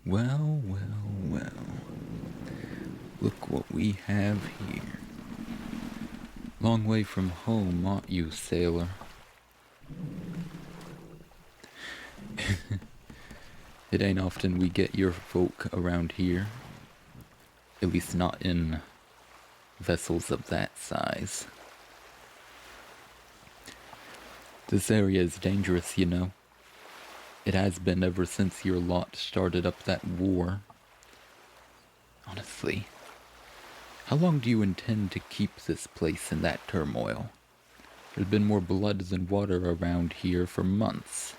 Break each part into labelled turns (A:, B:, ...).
A: Well, well, well. Look what we have here. Long way from home, aren't you, sailor? It ain't often we get your folk around here. At least not in vessels of that size. This area is dangerous, you know. It has been ever since your lot started up that war. Honestly, how long do you intend to keep this place in that turmoil? There's been more blood than water around here for months.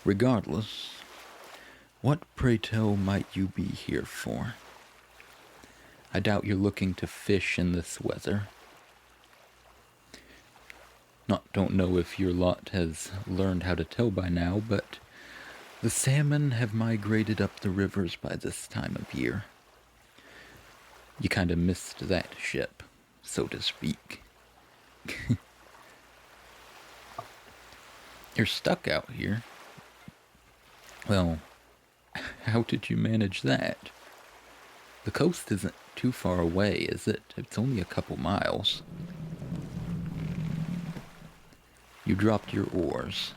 A: Regardless, what, pray tell, might you be here for? I doubt you're looking to fish in this weather. Don't know if your lot has learned how to tell by now, but the salmon have migrated up the rivers by this time of year. You kinda missed that ship, so to speak. You're stuck out here. Well, how did you manage that? The coast isn't too far away, is it? It's only a couple miles. You dropped your oars.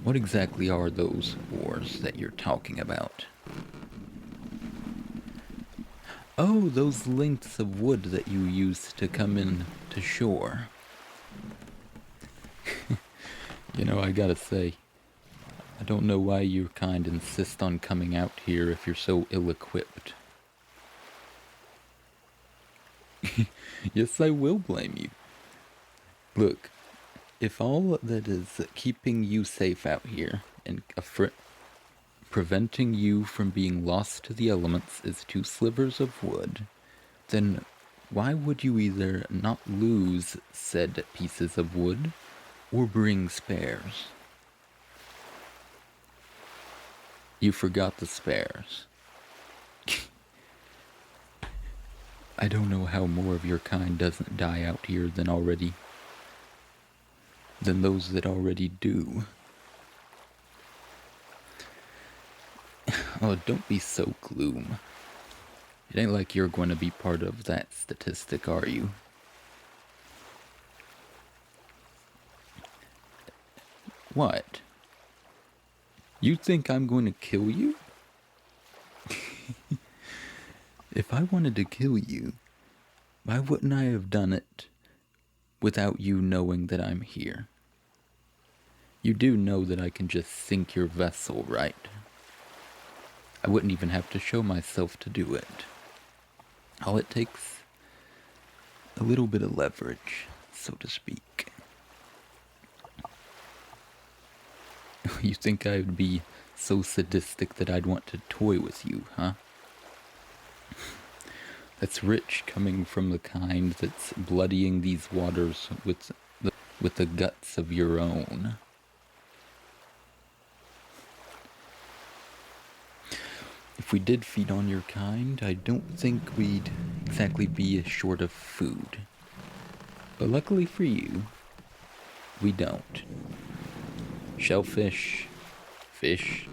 A: What exactly are those oars that you're talking about? Oh, those lengths of wood that you used to come in to shore. You know, I gotta say, I don't know why your kind insist on coming out here if you're so ill-equipped. Yes, I will blame you. Look, if all that is keeping you safe out here and preventing you from being lost to the elements is 2 slivers of wood, then why would you either not lose said pieces of wood or bring spares? You forgot the spares. I don't know how more of your kind doesn't die out here than those that already do. Oh, don't be so gloom. It ain't like you're going to be part of that statistic, are you? What? You think I'm going to kill you? If I wanted to kill you, why wouldn't I have done it without you knowing that I'm here? You do know that I can just sink your vessel, right? I wouldn't even have to show myself to do it. All it takes, a little bit of leverage, so to speak. You think I would be so sadistic that I'd want to toy with you, huh? That's rich coming from the kind that's bloodying these waters with the guts of your own. If we did feed on your kind, I don't think we'd exactly be short of food. But luckily for you, we don't. Shellfish, fish,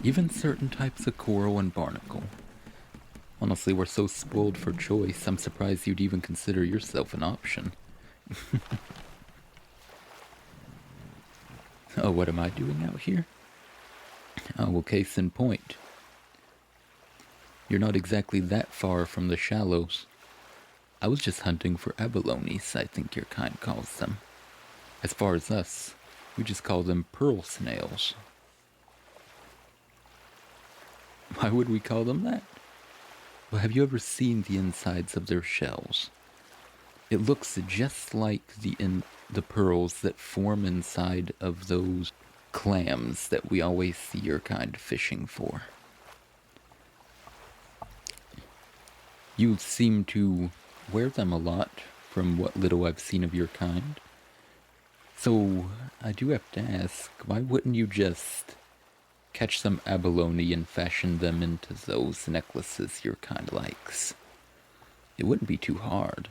A: even certain types of coral and barnacle. Honestly, we're so spoiled for choice, I'm surprised you'd even consider yourself an option. Oh, what am I doing out here? Oh, well, case in point. You're not exactly that far from the shallows. I was just hunting for abalones, I think your kind calls them. As far as us, we just call them pearl snails. Why would we call them that? Well, have you ever seen the insides of their shells? It looks just like the pearls that form inside of those clams that we always see your kind fishing for. You seem to wear them a lot from what little I've seen of your kind. So, I do have to ask, why wouldn't you just catch some abalone and fashion them into those necklaces your kind likes? It wouldn't be too hard.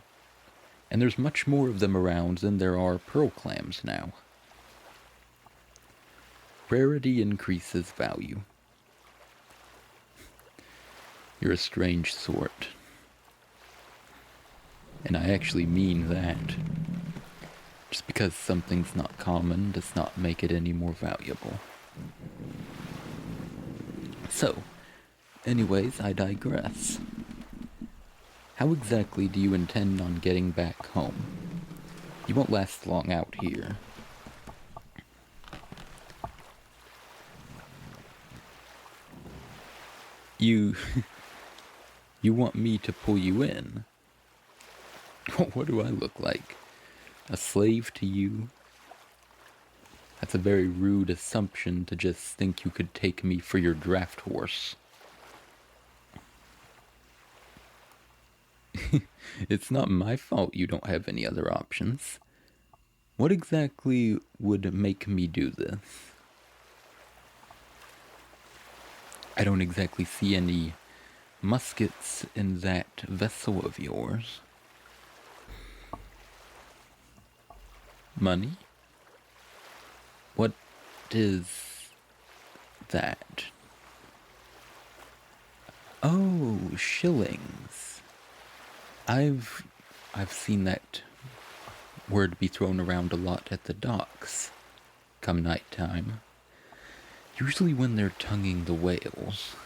A: And there's much more of them around than there are pearl clams now. Rarity increases value. You're a strange sort. And I actually mean that. Just because something's not common does not make it any more valuable. So, anyways, I digress. How exactly do you intend on getting back home? You won't last long out here. You want me to pull you in? What do I look like? A slave to you? That's a very rude assumption to just think you could take me for your draft horse. It's not my fault you don't have any other options. What exactly would make me do this? I don't exactly see any muskets in that vessel of yours. Money? What is that? Oh, shillings. I've seen that word be thrown around a lot at the docks come night time. Usually when they're tonguing the whales.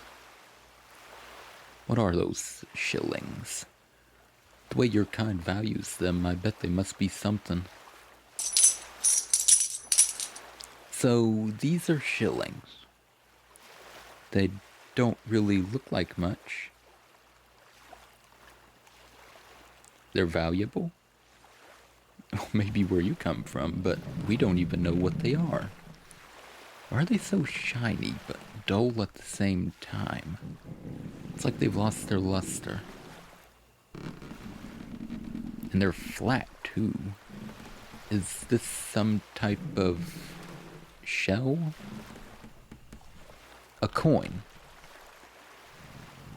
A: What are those shillings? The way your kind values them, I bet they must be something. So these are shillings. They don't really look like much. They're valuable? Maybe where you come from, but we don't even know what they are. Why are they so shiny but dull at the same time? It's like they've lost their luster. And they're flat, too. Is this some type of shell? A coin.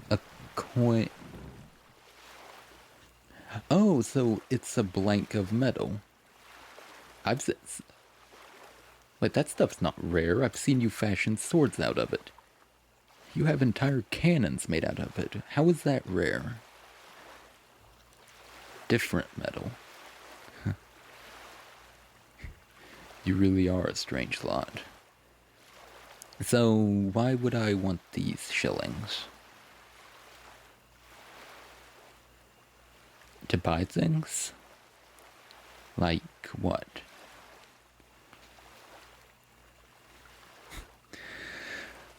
A: A coin. Oh, so it's a blank of metal. Wait, that stuff's not rare. I've seen you fashion swords out of it. You have entire cannons made out of it. How is that rare? Different metal. You really are a strange lot. So, why would I want these shillings? To buy things? Like what?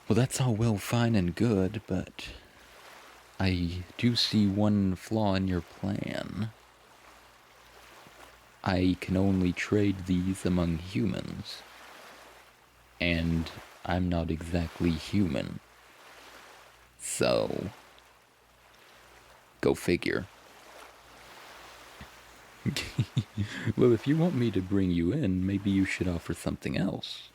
A: Well, that's all well, fine and good, but I do see one flaw in your plan. I can only trade these among humans. And I'm not exactly human. So, go figure. Well, if you want me to bring you in, maybe you should offer something else.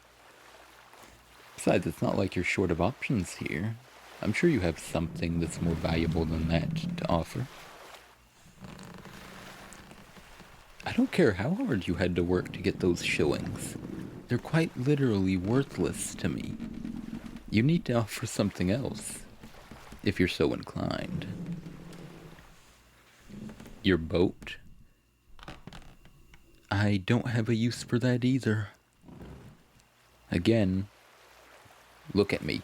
A: Besides, it's not like you're short of options here. I'm sure you have something that's more valuable than that to offer. I don't care how hard you had to work to get those shillings. They're quite literally worthless to me. You need to offer something else, if you're so inclined. Your boat? I don't have a use for that either. Again, look at me.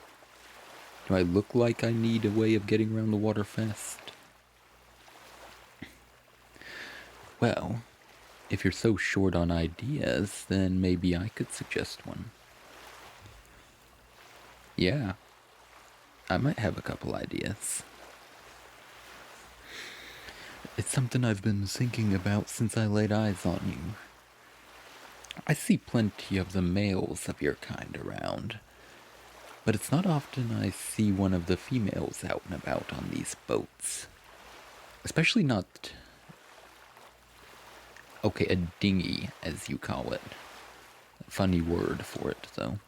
A: Do I look like I need a way of getting around the water fast? Well, if you're so short on ideas, then maybe I could suggest one. Yeah, I might have a couple ideas. It's something I've been thinking about since I laid eyes on you. I see plenty of the males of your kind around, but it's not often I see one of the females out and about on these boats. Especially not... Okay, a dinghy, as you call it. A funny word for it, though.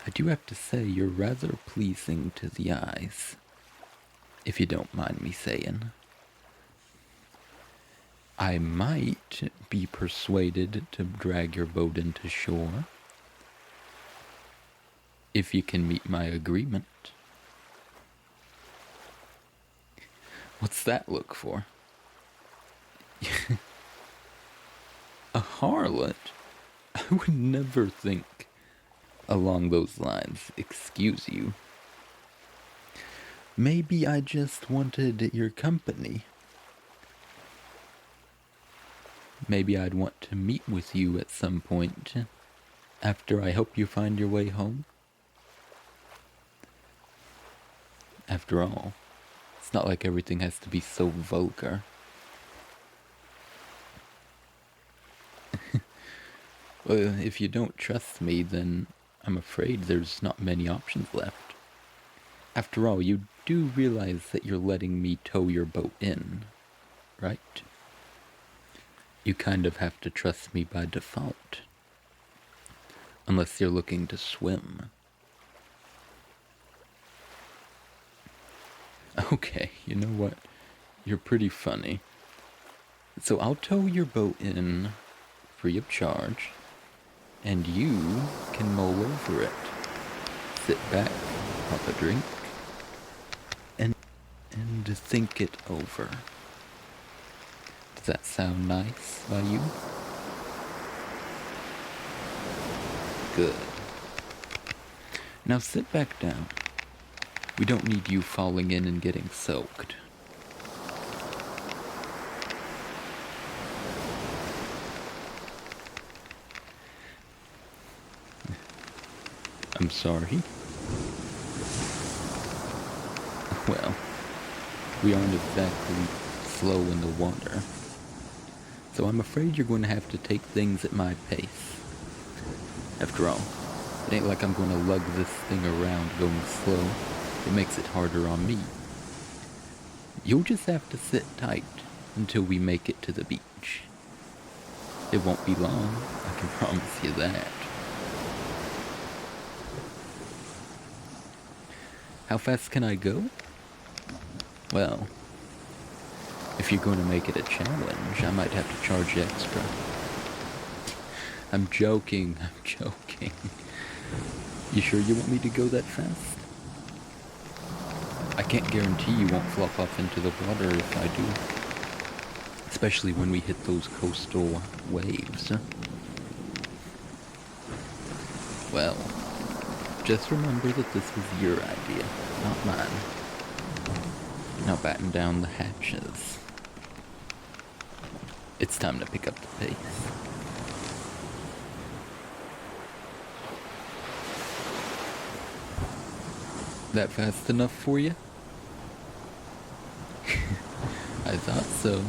A: I do have to say, you're rather pleasing to the eyes, if you don't mind me saying. I might be persuaded to drag your boat into shore if you can meet my agreement. What's that look for? A harlot? I would never think along those lines. Excuse you. Maybe I just wanted your company. Maybe I'd want to meet with you at some point after I help you find your way home. After all, it's not like everything has to be so vulgar. Well, if you don't trust me, then I'm afraid there's not many options left. After all, you do realize that you're letting me tow your boat in, right? You kind of have to trust me by default. Unless you're looking to swim. Okay, you know what? You're pretty funny. So I'll tow your boat in free of charge, and you can mull over it. Sit back, pop a drink, and think it over. Does that sound nice by you? Good. Now sit back down. We don't need you falling in and getting soaked. I'm sorry. Well, we aren't exactly slow in the water. So I'm afraid you're going to have to take things at my pace. After all, it ain't like I'm going to lug this thing around going slow. It makes it harder on me. You'll just have to sit tight until we make it to the beach. It won't be long, I can promise you that. How fast can I go? Well, if you're going to make it a challenge, I might have to charge you extra. I'm joking. You sure you want me to go that fast? I can't guarantee you won't flop off into the water if I do. Especially when we hit those coastal waves. Well, just remember that this was your idea, not mine. Now batten down the hatches. It's time to pick up the pace. That fast enough for you? I thought so.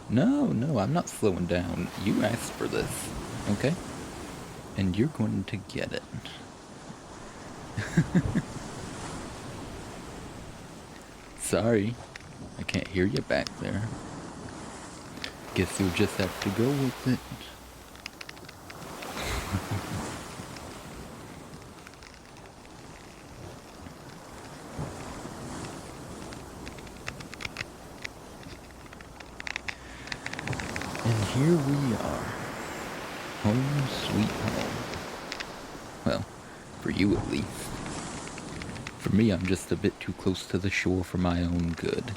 A: No, I'm not slowing down. You asked for this, okay? And you're going to get it. Sorry, I can't hear you back there. Guess you'll just have to go with it. And here we are. Home sweet home. Well, for you at least. For me, I'm just a bit too close to the shore for my own good.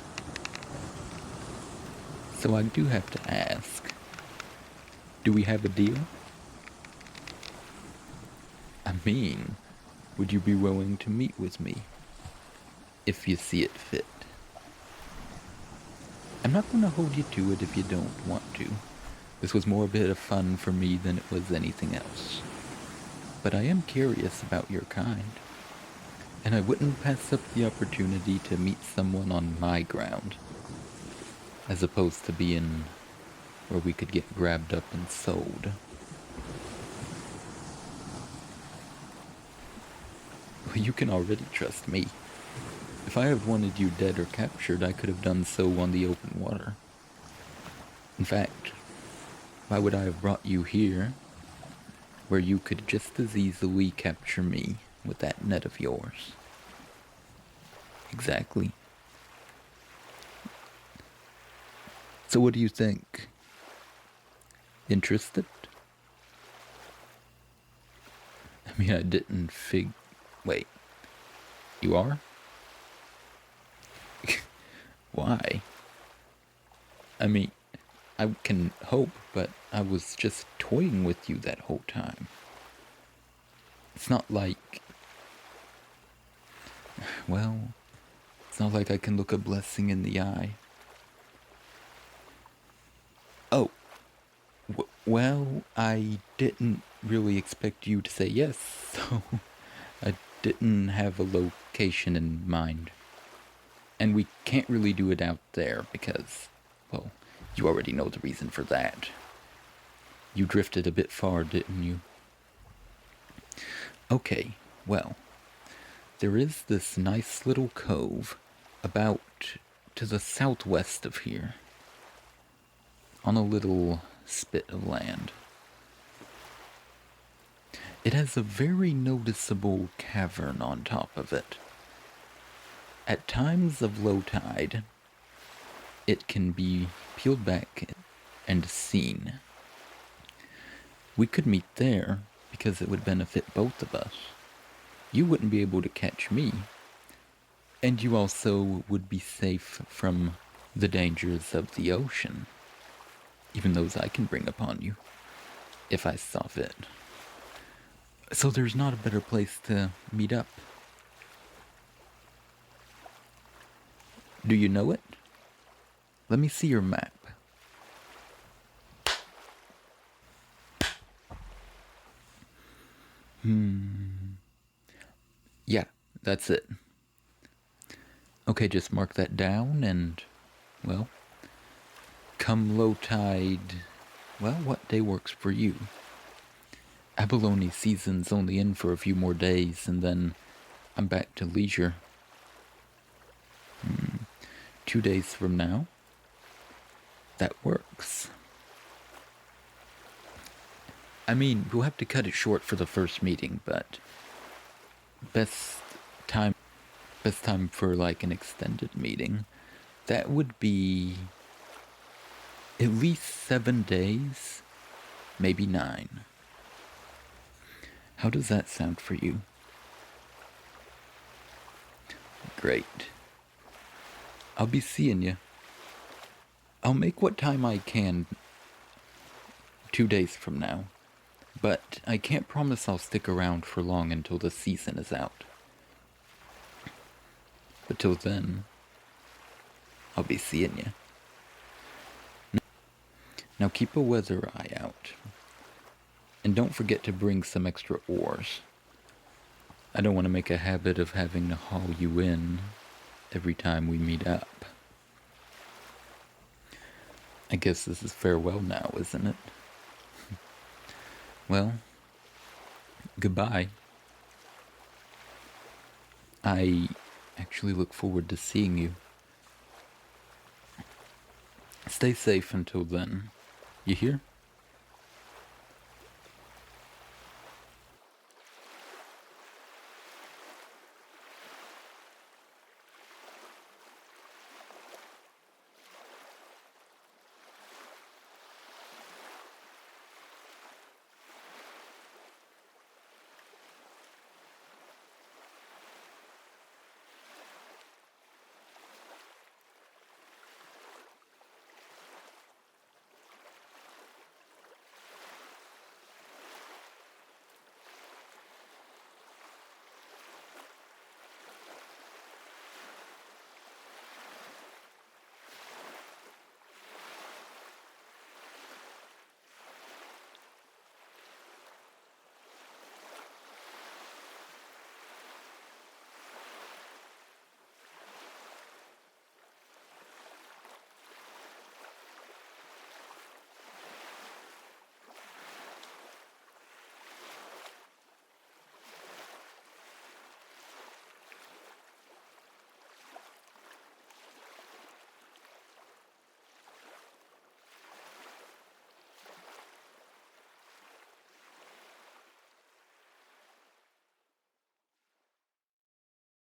A: So I do have to ask, do we have a deal? I mean, would you be willing to meet with me? If you see it fit. I'm not going to hold you to it if you don't want to. This was more a bit of fun for me than it was anything else. But I am curious about your kind. And I wouldn't pass up the opportunity to meet someone on my ground. As opposed to being where we could get grabbed up and sold. Well, you can already trust me. If I had wanted you dead or captured, I could have done so on the open water. In fact, why would I have brought you here, where you could just as easily capture me with that net of yours? Exactly. So what do you think? Interested? I mean, I didn't Wait, you are? Why? I mean, I can hope, but I was just toying with you that whole time. It's not like... Well, it's not like I can look a blessing in the eye. Oh, well, I didn't really expect you to say yes, so I didn't have a location in mind. And we can't really do it out there because, well, you already know the reason for that. You drifted a bit far, didn't you? Okay, well, there is this nice little cove about to the southwest of here, on a little spit of land. It has a very noticeable cavern on top of it. At times of low tide, it can be peeled back and seen. We could meet there because it would benefit both of us. You wouldn't be able to catch me, and you also would be safe from the dangers of the ocean, even those I can bring upon you, if I saw fit. So there's not a better place to meet up. Do you know it? Let me see your map. Yeah, that's it. Okay, just mark that down and, well, come low tide, well, what day works for you? Abalone season's only in for a few more days, and then I'm back to leisure. 2 days from now? That works. I mean, we'll have to cut it short for the first meeting, but best time for like an extended meeting, that would be at least 7 days, maybe 9. How does that sound for you? Great. I'll be seeing you. I'll make what time I can 2 days from now, but I can't promise I'll stick around for long until the season is out. But till then, I'll be seeing you. Now keep a weather eye out. And don't forget to bring some extra oars. I don't want to make a habit of having to haul you in every time we meet up. I guess this is farewell now, isn't it? Well, goodbye. I actually look forward to seeing you. Stay safe until then. You hear?